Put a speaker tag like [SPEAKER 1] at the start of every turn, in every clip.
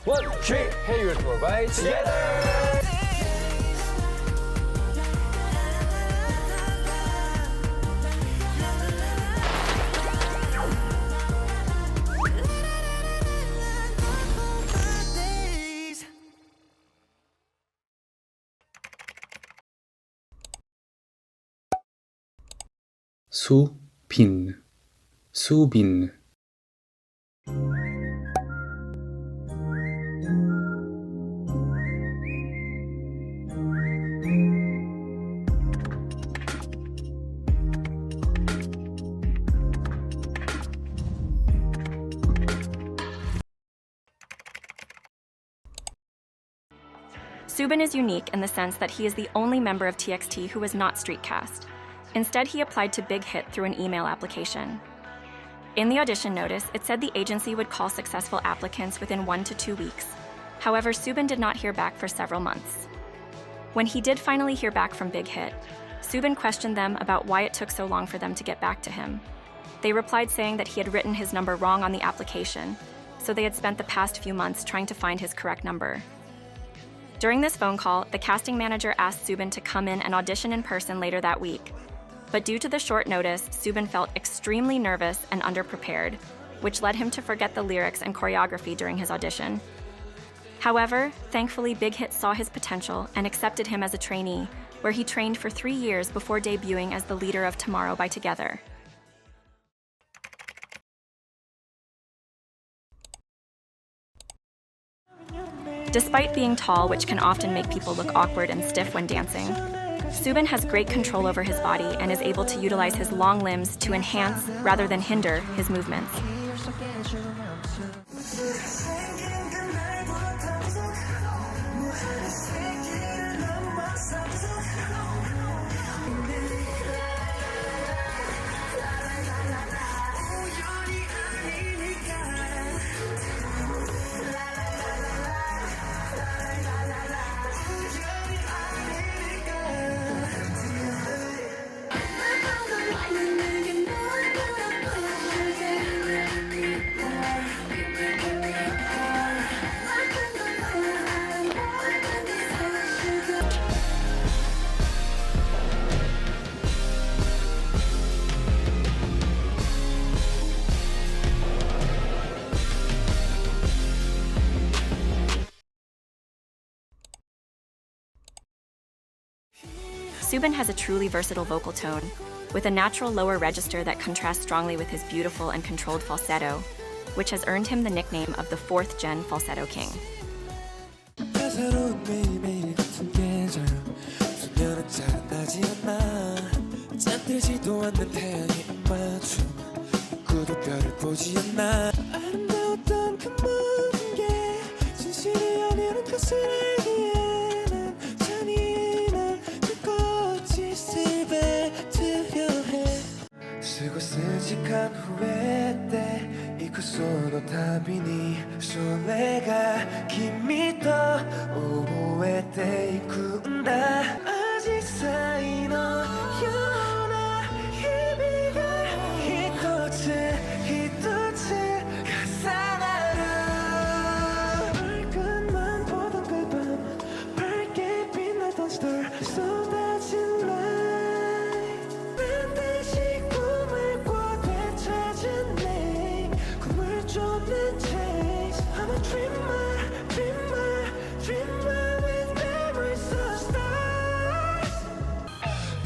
[SPEAKER 1] One, three, hey, you're right together.
[SPEAKER 2] 수빈, 수빈.
[SPEAKER 3] Subin is unique in the sense that he is the only member of TXT who was not streetcast. Instead, he applied to Big Hit through an email application. In the audition notice, it said the agency would call successful applicants within 1 to 2 weeks. However, Subin did not hear back for several months. When he did finally hear back from Big Hit, Subin questioned them about why it took so long for them to get back to him. They replied saying that he had written his number wrong on the application, so they had spent the past few months trying to find his correct number. During this phone call, the casting manager asked Subin to come in and audition in person later that week. But due to the short notice, Subin felt extremely nervous and underprepared, which led him to forget the lyrics and choreography during his audition. However, thankfully Big Hit saw his potential and accepted him as a trainee, where he trained for 3 years before debuting as the leader of Tomorrow by Together. Despite being tall, which can often make people look awkward and stiff when dancing, Subin has great control over his body and is able to utilize his long limbs to enhance, rather than hinder, his movements. Subin has a truly versatile vocal tone, with a natural lower register that contrasts strongly with his beautiful and controlled falsetto, which has earned him the nickname of the 4th-gen falsetto king.
[SPEAKER 4] 수직한 후회 때いくその度にそれが君と覚えていくんだアジサイのような日々が一つ一つ重なる발끝만 보던 그 밤 밝게 빛나던 star 쏟아진 light 반드시 꿈을 꿔 되찾은 내 꿈을 쫓는 chase I'm a dreamer dreamer dreamer with memories of stars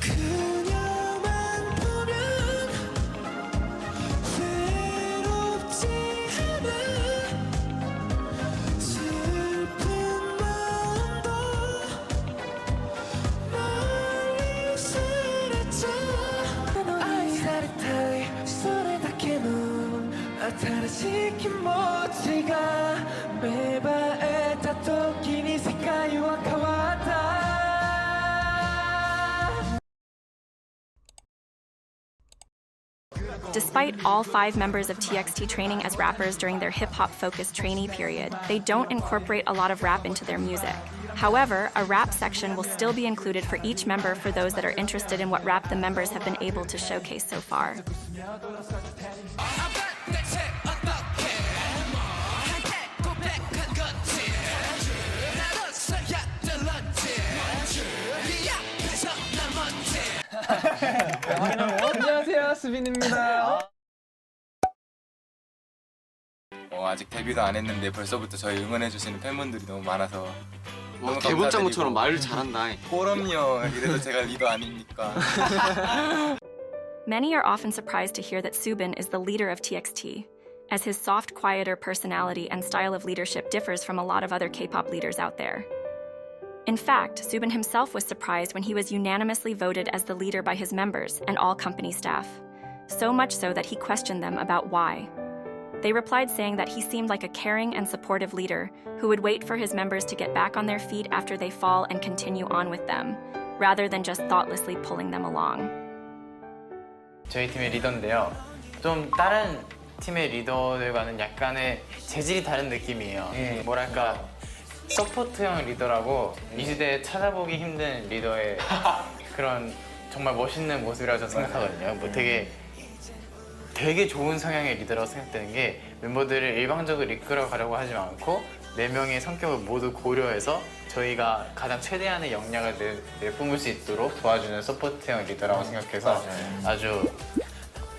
[SPEAKER 4] 그녀만 보면 외롭지 않아 슬픈 마음도 멀리 사라져愛されたいそれだけの新しい気持ちが芽生えた時に世界は変わった
[SPEAKER 3] Despite all 5 members of TXT training as rappers during their hip-hop focused trainee period, they don't incorporate a lot of rap into their music. However, a rap section will still be included for each member for those that are interested in what rap the members have been able to showcase so far.
[SPEAKER 1] 수빈입니다.
[SPEAKER 5] 아직 데뷔도 안 했는데 벌써부터 저희 응원해주시는 팬분들이 너무 많아서 너무
[SPEAKER 6] 대본장모처럼 말을 잘한다.
[SPEAKER 5] 그럼요. 이래서 제가 리더 아닙니까?
[SPEAKER 3] Many are often surprised to hear that Subin is the leader of TXT, as his soft, quieter personality and style of leadership differs from a lot of other K-pop leaders out there. In fact, Subin himself was surprised when he was unanimously voted as the leader by his members and all company staff, so much so that he questioned them about why. They replied saying that he seemed like a caring and supportive leader who would wait for his members to get back on their feet after they fall and continue on with them, rather than just thoughtlessly pulling them along.
[SPEAKER 7] 저희 팀의 리더인데요. 좀 다른 팀의 리더들과는 약간의 재질이 다른 느낌이에요. 뭐랄까 서포트형 리더라고 이 시대에 찾아보기 힘든 리더의 그런 정말 멋있는 모습이라고 저는 생각하거든요. 뭐 되게 좋은 성향의 리더라고 생각되는 게 멤버들을 일방적으로 이끌어 가려고 하지 않고 4명의 성격을 모두 고려해서 저희가 가장 최대한의 역량을 내뿜을 수 있도록 도와주는 서포트형 리더라고 생각해서 아주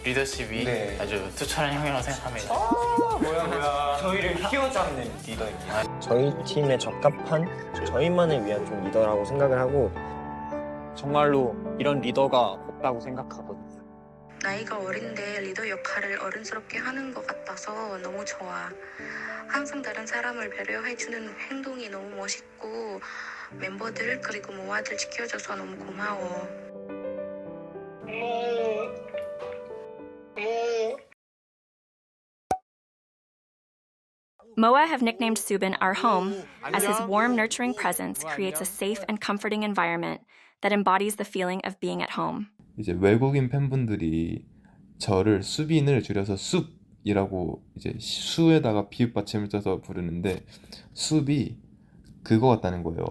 [SPEAKER 7] 리더십이 아주 투철한 형이라고 생각합니다.
[SPEAKER 6] 저희를 휘어잡는 리더입니다.
[SPEAKER 8] 저희 팀에 적합한 저희만을 위한 좀 리더라고 생각을 하고
[SPEAKER 6] 정말로 이런 리더가 없다고 생각하거든요.
[SPEAKER 9] 나이가 어린데 리더 역할을 어른스럽게 하는 것 같아서 너무 좋아. 항상 다른 사람을 배려해주는 행동이 너무 멋있고 멤버들 그리고 모아들 지켜줘서 너무 고마워.
[SPEAKER 3] MOA have nicknamed Subin our home, as his warm, nurturing presence creates a safe and comforting environment that embodies the feeling of being at home.
[SPEAKER 10] 이제 외국인 팬분들이 저를 수빈을 줄여서 숲이라고 이제 수에다가 비읍 받침을 써서 부르는데 숲이 그거 같다는 거예요.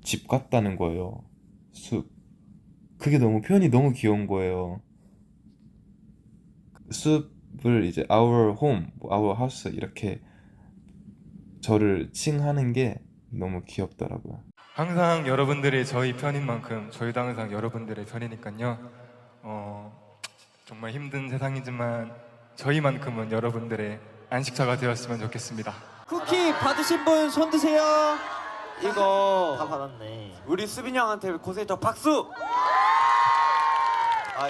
[SPEAKER 10] 집 같다는 거예요. 숲. 그게 너무 표현이 너무 귀여운 거예요. 숲을 이제 our home, our house 이렇게 저를 칭하는 게 너무 귀엽더라고요.
[SPEAKER 11] 항상 여러분들이 저희 편인 만큼 저희도 항상 여러분들의 편이니까요. 정말 힘든 세상이지만 저희만큼은 여러분들의 안식처가 되었으면 좋겠습니다.
[SPEAKER 6] 쿠키 받으신 분 손 드세요. 이거
[SPEAKER 8] 다 받았네.
[SPEAKER 6] 우리 수빈이 형한테 고생했던 박수!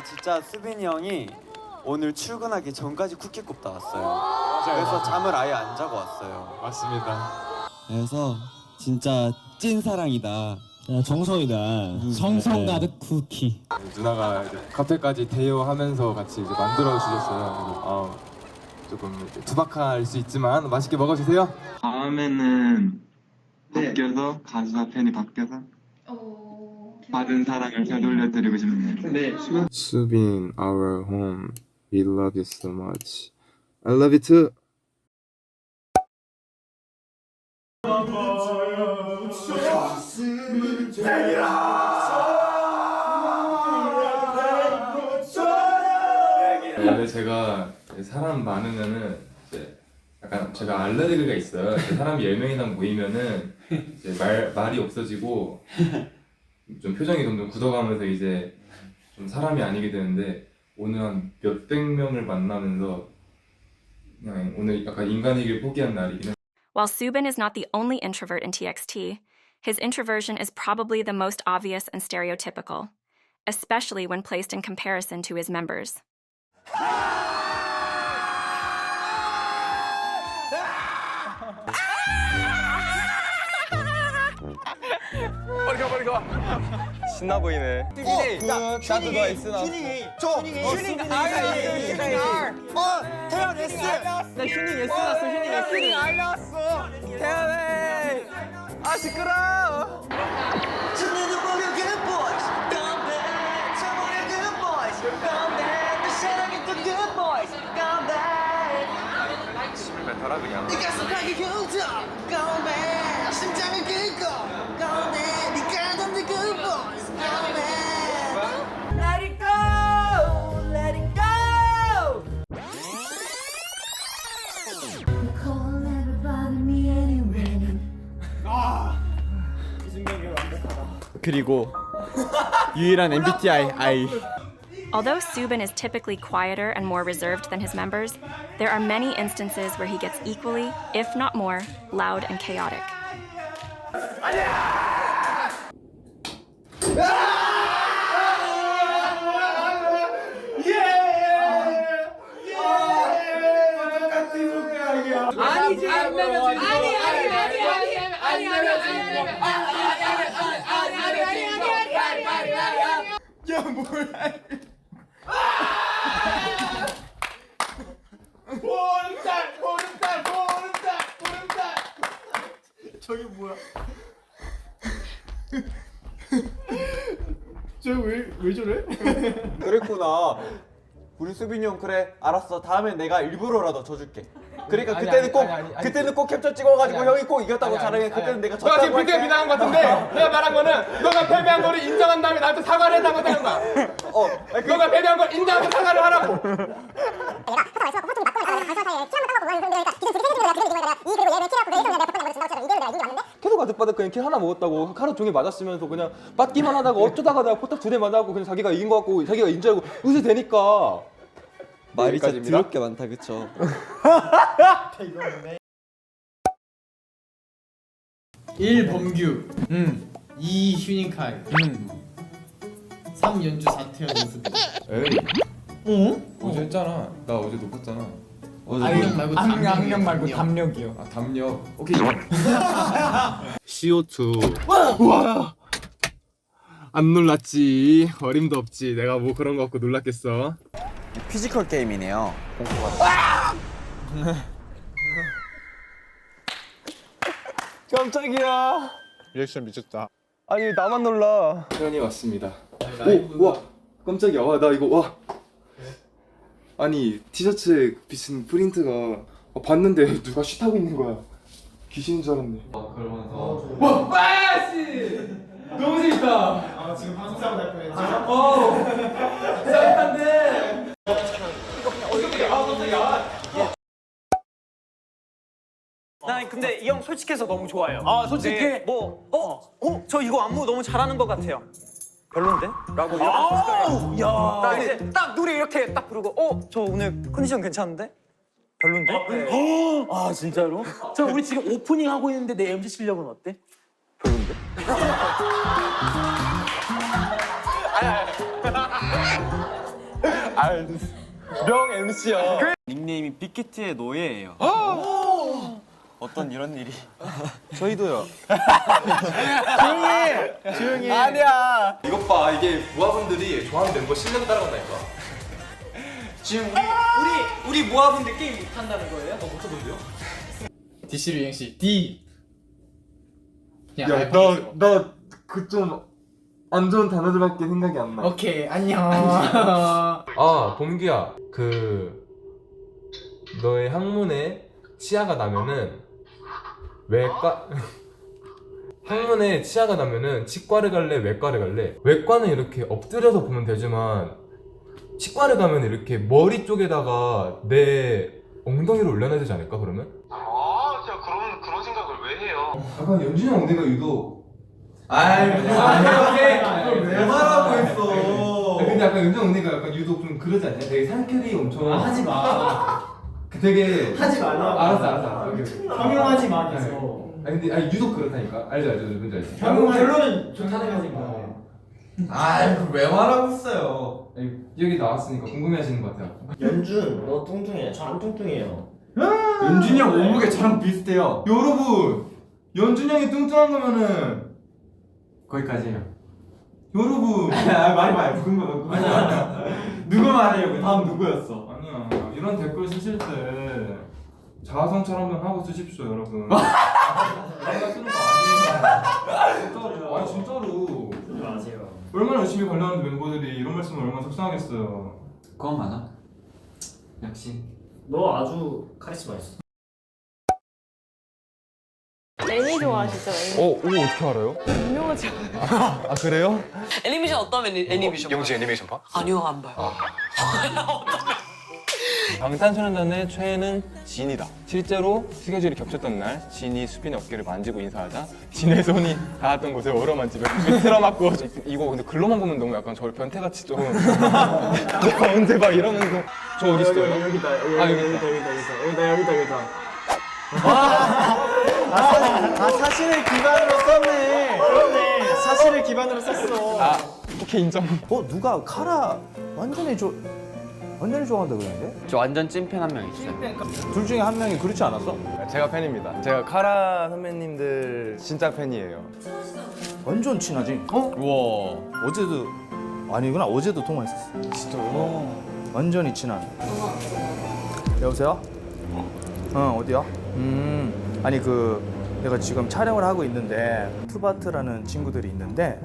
[SPEAKER 6] 진짜 수빈이 형이 오늘 출근하기 전까지 쿠키 굽다 왔어요. 그래서 잠을 아예 안 자고 왔어요.
[SPEAKER 11] 맞습니다.
[SPEAKER 12] 그래서 진짜 찐 사랑이다. 정성이다. 정성 가득 쿠키.
[SPEAKER 11] 누나가 이제 카페까지 대여하면서 같이 이제 만들어 주셨어요. 조금 투박할 수 있지만 맛있게 먹어주세요.
[SPEAKER 5] 다음에는 바뀌어서 가수와 팬이 바뀌어서 받은 사랑을 되돌려드리고 싶네요.
[SPEAKER 10] 수빈, our home, we love you so much. I love you too.
[SPEAKER 5] 원래 제가 사람 많으면은 이제 약간 제가 알레르기가 있어요. 사람이 10명 이상 모이면은 이제 말이 없어지고 좀 표정이 점점 굳어가면서 이제 좀 사람이 아니게 되는데 오늘 한 몇백 명을 만나면서 그냥 오늘 약간 인간이길 포기한 날이긴 해요.
[SPEAKER 3] While Subin is not the only introvert in TXT, his introversion is probably the most obvious and stereotypical, especially when placed in comparison to his members.
[SPEAKER 1] 빨리 가. 신나 보이네. 나도 너 S 나왔어.
[SPEAKER 6] 휴닝가 태연 S! 나 휴닝 S 나왔어. 휴닝 알렸어.
[SPEAKER 1] 태연해. 시끄러워.
[SPEAKER 5] 뱉어라 그냥.
[SPEAKER 6] 그리고 유일한 MBTI I
[SPEAKER 3] Although Subin is typically quieter and more reserved than his members, there are many instances where he gets equally, if not more, loud and chaotic.
[SPEAKER 6] 저게 뭐야?
[SPEAKER 13] 왜 저래?
[SPEAKER 6] 그랬구나. 우리 수빈이 형 그래 알았어. 다음엔 내가 일부러라도 져줄게. 그러니까
[SPEAKER 1] 아니,
[SPEAKER 6] 그때는
[SPEAKER 1] 아니,
[SPEAKER 6] 꼭
[SPEAKER 1] 아니, 아니,
[SPEAKER 6] 그때는 꼭 캡처 찍어가지고
[SPEAKER 1] 아니,
[SPEAKER 6] 형이 꼭 이겼다고
[SPEAKER 1] 아니,
[SPEAKER 6] 자랑해.
[SPEAKER 1] 아니,
[SPEAKER 6] 그때는
[SPEAKER 1] 아니.
[SPEAKER 6] 내가
[SPEAKER 1] 너가
[SPEAKER 6] 졌다고
[SPEAKER 1] 지금 비트에 비난한 것 같은데 내가 말한 거는 너가 패배한 거를 인정한 다음에 나한테 사과를 해달라고 했다는 거야. 너가 패배한 걸 인정하고 사과를 하라고. 계속 아득바득 그냥 킬 하나 먹었다고 하루 종일 맞았으면서 그냥 맞기만 하다가 어쩌다가 내가 포탑 2대 맞아갖고 그냥 자기가 이긴 것 같고 자기가 인지하고 의세 되니까.
[SPEAKER 6] 말이 진짜
[SPEAKER 1] 여기까지입니다.
[SPEAKER 6] 더럽게 많다 그쵸?
[SPEAKER 13] 1. 범규 2. 휴닝카이 3. 연주 4. 태연 연수빈.
[SPEAKER 5] 에이. 어제 했잖아. 나 어제 높았잖아.
[SPEAKER 13] 악력 말고
[SPEAKER 1] 악력 말고 담력이요.
[SPEAKER 5] 아 담력. 오케이.
[SPEAKER 1] CO2. 와. 안 놀랐지. 어림도 없지. 내가 뭐 그런 거 갖고 놀랐겠어.
[SPEAKER 6] 피지컬 게임이네요.
[SPEAKER 1] 깜짝이야.
[SPEAKER 13] 리액션 미쳤다.
[SPEAKER 1] 아니 나만 놀라.
[SPEAKER 5] 태연이 왔습니다.
[SPEAKER 1] 오, 와,
[SPEAKER 5] 깜짝이야. 와, 나 이거 와. 아니 티셔츠에 비친 프린트가 봤는데 누가 쉿하고 있는 거야. 귀신인 줄 알았네. 그러면서
[SPEAKER 1] 와, 빠씨. 너무 재밌다.
[SPEAKER 13] 지금 방송 싸움 날 뻔했죠?
[SPEAKER 1] 재밌던데.
[SPEAKER 14] 나 근데 이 형 솔직해서 너무 좋아요.
[SPEAKER 1] 아, 솔직해?
[SPEAKER 14] 네, 저 이거 안무 너무 잘하는 것 같아요. 별론데? 라고 이렇게 나 이제 딱 노래 이렇게 딱 부르고 저 오늘 컨디션 괜찮은데? 별론데? 아 진짜로? 저 우리 지금 오프닝 하고 있는데 내 MC 실력은 어때? 별론데?
[SPEAKER 1] 명 MC야.
[SPEAKER 6] 닉네임이 빅히트의 노예예요. 어떤 이런 일이?
[SPEAKER 1] 저희도요.
[SPEAKER 6] 조용히.
[SPEAKER 1] 아니야.
[SPEAKER 5] 이것 봐. 이게 모아분들이 좋아하는 멤버 실력 따라간다니까.
[SPEAKER 14] 지금 우리 모아분들 게임 못한다는 거예요?
[SPEAKER 5] 못하던데요?
[SPEAKER 13] DC로 이행시 D.
[SPEAKER 5] 야, 나 그 좀 안 좋은 단어들밖에 생각이 안 나.
[SPEAKER 13] 오케이 안녕.
[SPEAKER 5] 아, 범규야. 너의 항문에 치아가 나면은 외과 항문에 치아가 나면은 치과를 갈래, 외과를 갈래? 외과는 이렇게 엎드려서 보면 되지만 치과를 가면 이렇게 머리 쪽에다가 내 엉덩이를 올려놔야 되지 않을까 그러면?
[SPEAKER 11] 진짜 그런 생각을 왜 해요?
[SPEAKER 5] 약간 연준이 형 내가 유독
[SPEAKER 6] 왜 말하고 있어?
[SPEAKER 5] 근데 약간 연준 언니가 약간 유독 좀 그러지 않냐? 되게 상쾌히 엄청
[SPEAKER 13] 하지 마.
[SPEAKER 5] 되게
[SPEAKER 13] 하지 말라고.
[SPEAKER 5] 알았어. 오케이.
[SPEAKER 13] 형용하지 마 계속.
[SPEAKER 5] 근데 유독 그렇다니까. 알죠 뭔지 알지?
[SPEAKER 13] 결론은 좋다는 거니까.
[SPEAKER 6] 왜 말하고 있어요?
[SPEAKER 5] 여기 나왔으니까 궁금해하시는 것 같아요.
[SPEAKER 8] 연준 너 뚱뚱해. 저 안 뚱뚱해요.
[SPEAKER 6] 연준이 형 몸무게 저랑 비슷해요.
[SPEAKER 5] 여러분, 연준 형이 뚱뚱한 거면은
[SPEAKER 6] 거기까지예요.
[SPEAKER 5] 여러분.
[SPEAKER 6] 말이 많이 궁금해. 아니야. 누구 말이에요? 다음 누구였어?
[SPEAKER 5] 아니야. 이런 댓글 쓰실 때 자아성찰 한번 하고 쓰십시오, 여러분. 내가 쓰는 거 아니에요. 진짜로. 아니 진짜로.
[SPEAKER 8] 쓰지 마세요.
[SPEAKER 5] 얼마나 열심히 관리하는 멤버들이 이런 말씀을 얼마나 속상하겠어요.
[SPEAKER 6] 그건 맞아. 역시.
[SPEAKER 8] 너 아주 카리스마 있어.
[SPEAKER 15] 애니 좋아하시죠? 애니?
[SPEAKER 1] 오, 어떻게 알아요?
[SPEAKER 15] 유명하지 않아요?
[SPEAKER 1] 아, 그래요?
[SPEAKER 15] 애니메이션 어떤 애니메이션?
[SPEAKER 1] 영지 애니메이션 봐?
[SPEAKER 15] 아니요, 안 봐요.
[SPEAKER 16] 방탄소년단의 최애는 진이다. 실제로 스케줄이 겹쳤던 날 진이 수빈의 어깨를 만지고 인사하자 진의 손이 닿았던 곳에 얼어만지며 틀어맞고 이거 근데 글로만 보면 너무 약간 저를 변태같이 좀 내가 언제 봐 이러면서 저 어디 있어요?
[SPEAKER 13] 여기다.
[SPEAKER 16] 아 여기 있다.
[SPEAKER 13] 여기다.
[SPEAKER 14] 사실을 기반으로 썼네. 그렇네. 사실을 기반으로 썼어.
[SPEAKER 16] 아 오케이 인정.
[SPEAKER 17] 누가 카라 완전히 좋아한다 그러는데?
[SPEAKER 6] 저 완전 찐팬 한 명 있어요.
[SPEAKER 17] 둘 중에 한 명이 그렇지 않았어?
[SPEAKER 16] 제가 팬입니다. 제가 카라 선배님들 진짜 팬이에요.
[SPEAKER 17] 완전 친하지?
[SPEAKER 16] 우와.
[SPEAKER 17] 어제도 통화했었어.
[SPEAKER 16] 진짜요?
[SPEAKER 17] 완전히 친한. 여보세요? 어디야? 아니 내가 지금 촬영을 하고 있는데 투바트라는 친구들이 있는데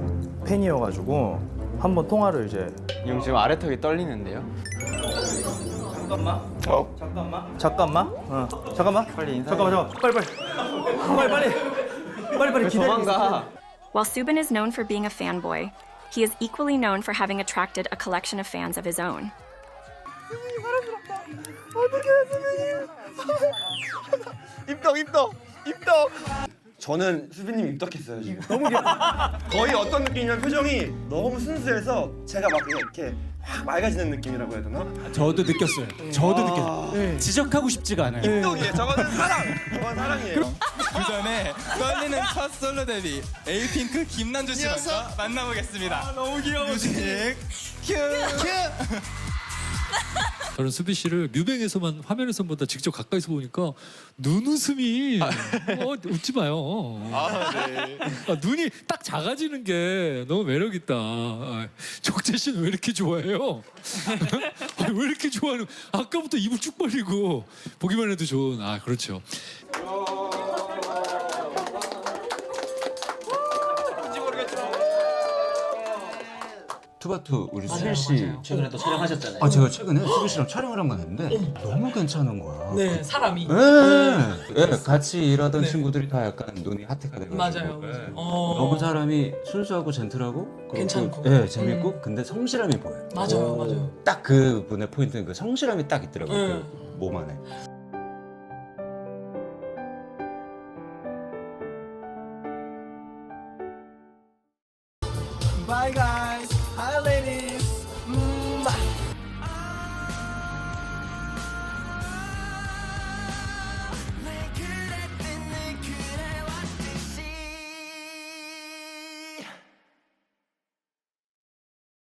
[SPEAKER 17] 팬이어가지고 한번 통화를 이제.
[SPEAKER 6] 형 지금 아래턱이 떨리는데요?
[SPEAKER 17] 잠깐만.
[SPEAKER 6] 빨리 인사해.
[SPEAKER 17] 잠깐만. 빨리 기다려.
[SPEAKER 3] While Subin is known for being a fanboy, he is equally known for having attracted a collection of fans of his own.
[SPEAKER 14] 입덕.
[SPEAKER 18] 저는 수빈님 입덕했어요 지금. 너무 귀여워. 거의 어떤 느낌이냐면 표정이 너무 순수해서 제가 막 이렇게 확 맑아지는 느낌이라고 해야 되나?
[SPEAKER 12] 저도 느꼈어요. 지적하고 싶지가 않아요.
[SPEAKER 18] 입덕이에요. 저거는 사랑. 저건 사랑이에요.
[SPEAKER 11] 그 전에 떨리는 첫 솔로 데뷔 에이핑크 김난주 씨 먼저 만나보겠습니다. 너무 귀여워. 뮤직 큐.
[SPEAKER 19] 저는 수비 씨를 뮤뱅에서만 화면에서보다 직접 가까이서 보니까 눈웃음이 웃지 마요. 눈이 딱 작아지는 게 너무 매력 있다. 적재 씨는 왜 이렇게 좋아해요? 왜 이렇게 좋아하는? 아까부터 입을 쭉 벌리고 보기만 해도 좋은. 그렇죠.
[SPEAKER 20] 투바투 우리 수빈 씨
[SPEAKER 13] 최근에 또 촬영하셨잖아요.
[SPEAKER 20] 제가 최근에 수빈 씨랑 촬영을 한 번 했는데 너무 괜찮은 거야.
[SPEAKER 13] 네, 사람이.
[SPEAKER 20] 네, 같이 일하던 친구들이 다 약간 눈이 하트가 돼가지고.
[SPEAKER 13] 맞아요.
[SPEAKER 20] 너무 사람이 순수하고 젠틀하고
[SPEAKER 13] 괜찮고.
[SPEAKER 20] 재밌고 근데 성실함이 보여요.
[SPEAKER 13] 맞아요.
[SPEAKER 20] 딱 그분의 포인트는 그 성실함이 딱 있더라고요. 그 몸 안에.